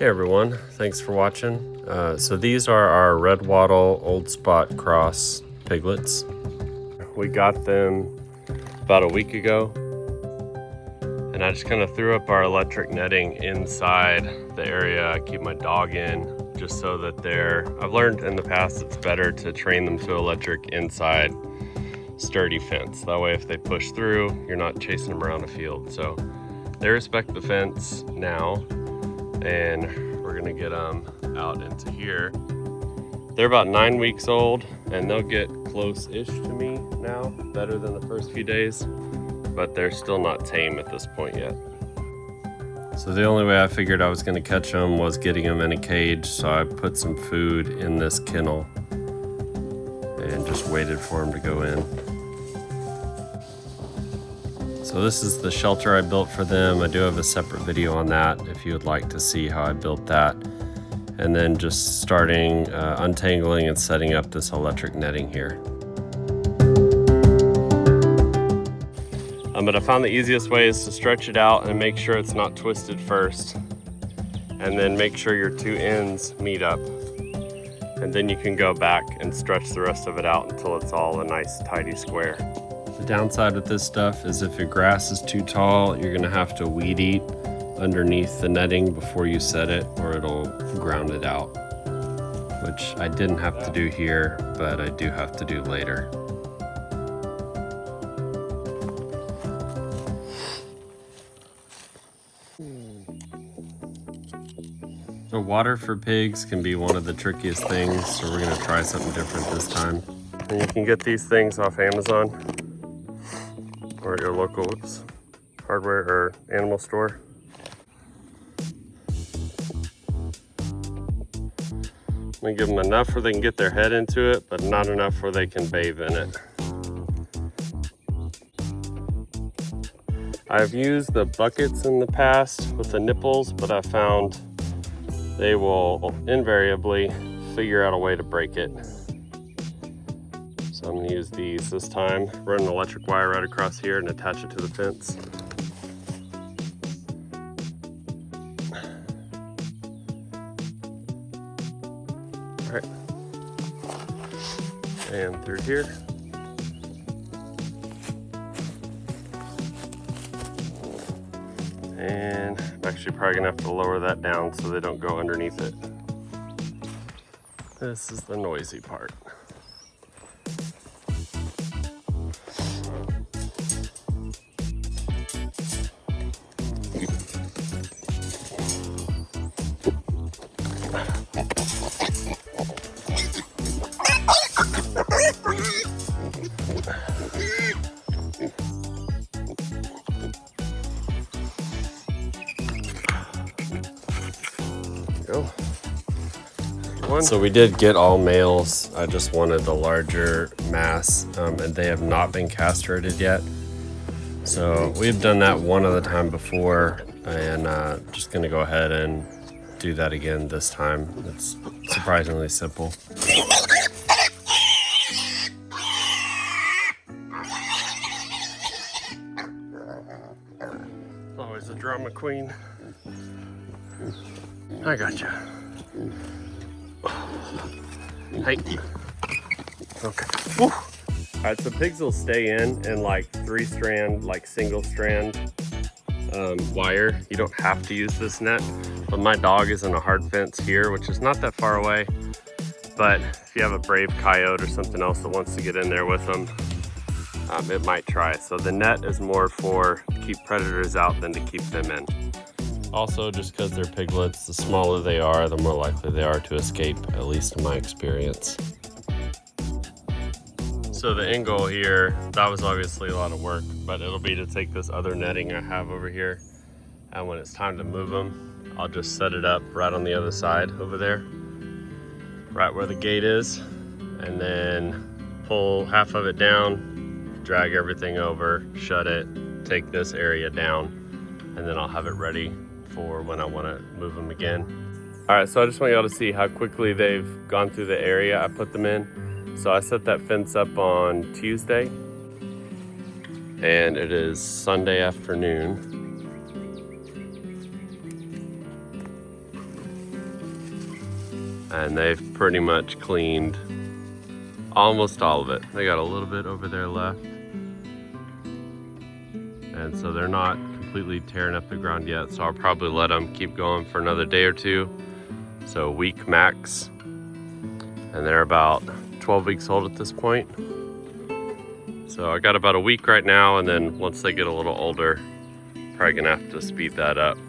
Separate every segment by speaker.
Speaker 1: Hey everyone, thanks for watching. So these are our red wattle old spot cross piglets. We got them about a week ago, and I just kind of threw up our electric netting inside the area I keep my dog in, just so that I've learned in the past it's better to train them to electric inside sturdy fence. That way if they push through, you're not chasing them around a field. So they respect the fence now, and we're gonna get them out into here. They're about 9 weeks old, and they'll get close-ish to me now, better than the first few days, but they're still not tame at this point yet. So the only way I figured I was gonna catch them was getting them in a cage, so I put some food in this kennel and just waited for them to go in. So this is the shelter I built for them. I do have a separate video on that if you would like to see how I built that. And then just starting untangling and setting up this electric netting here. But I found the easiest way is to stretch it out and make sure it's not twisted first. And then make sure your two ends meet up. And then you can go back and stretch the rest of it out until it's all a nice tidy square. The downside with this stuff is if your grass is too tall, you're gonna have to weed eat underneath the netting before you set it, or it'll ground it out, which I didn't have to do here, but I do have to do later. So water for pigs can be one of the trickiest things, so we're gonna try something different this time. And you can get these things off Amazon or your local hardware or animal store. I'm gonna give them enough where they can get their head into it, but not enough where they can bathe in it. I've used the buckets in the past with the nipples, but I found they will invariably figure out a way to break it. So I'm gonna use these this time, run an electric wire right across here and attach it to the fence. All right, and through here. And I'm actually probably gonna have to lower that down so they don't go underneath it. This is the noisy part. So we did get all males. I just wanted the larger mass, and they have not been castrated yet. So we've done that one other time before, and just gonna go ahead and do that again this time. It's surprisingly simple. Always a drama queen. I gotcha. Hey. Okay. Woo. All right, so pigs will stay in like 3-strand, like single strand wire. You don't have to use this net, but my dog is in a hard fence here, which is not that far away. But if you have a brave coyote or something else that wants to get in there with them, it might try. So the net is more for to keep predators out than to keep them in. Also, just because they're piglets, the smaller they are, the more likely they are to escape, at least in my experience. So the end goal here, that was obviously a lot of work, but it'll be to take this other netting I have over here, and when it's time to move them, I'll just set it up right on the other side over there, right where the gate is, and then pull half of it down, drag everything over, shut it, take this area down, and then I'll have it ready for when I want to move them again. All right, so I just want y'all to see how quickly they've gone through the area I put them in. So I set that fence up on Tuesday, and it is Sunday afternoon. and they've pretty much cleaned almost all of it. They got a little bit over there left. And so they're not completely tearing up the ground yet, so I'll probably let them keep going for another day or two. So a week max. And they're about 12 weeks old at this point. So I got about a week right now, and then once they get a little older, probably gonna have to speed that up.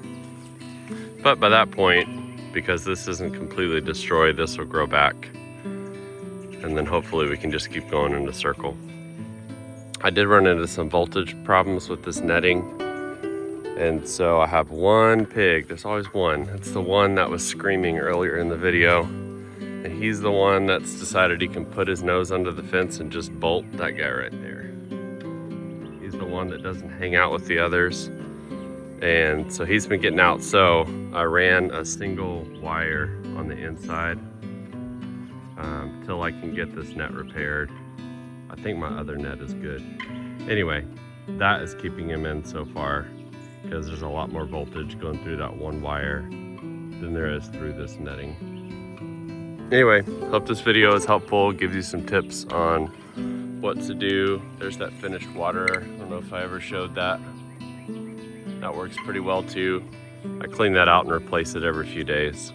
Speaker 1: But by that point, because this isn't completely destroyed, this will grow back. And then hopefully we can just keep going in a circle. I did run into some voltage problems with this netting. And so I have one pig, there's always one. It's the one that was screaming earlier in the video. And he's the one that's decided he can put his nose under the fence and just bolt. That guy right there. He's the one that doesn't hang out with the others. And so he's been getting out. So I ran a single wire on the inside till I can get this net repaired. I think my other net is good. Anyway, that is keeping him in so far because there's a lot more voltage going through that one wire than there is through this netting. Anyway, hope this video is helpful, gives you some tips on what to do. There's that finished waterer. I don't know if I ever showed that. That works pretty well too. I clean that out and replace it every few days.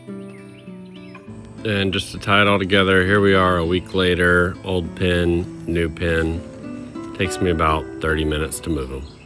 Speaker 1: And just to tie it all together, here we are a week later, old pen, new pen. Takes me about 30 minutes to move them.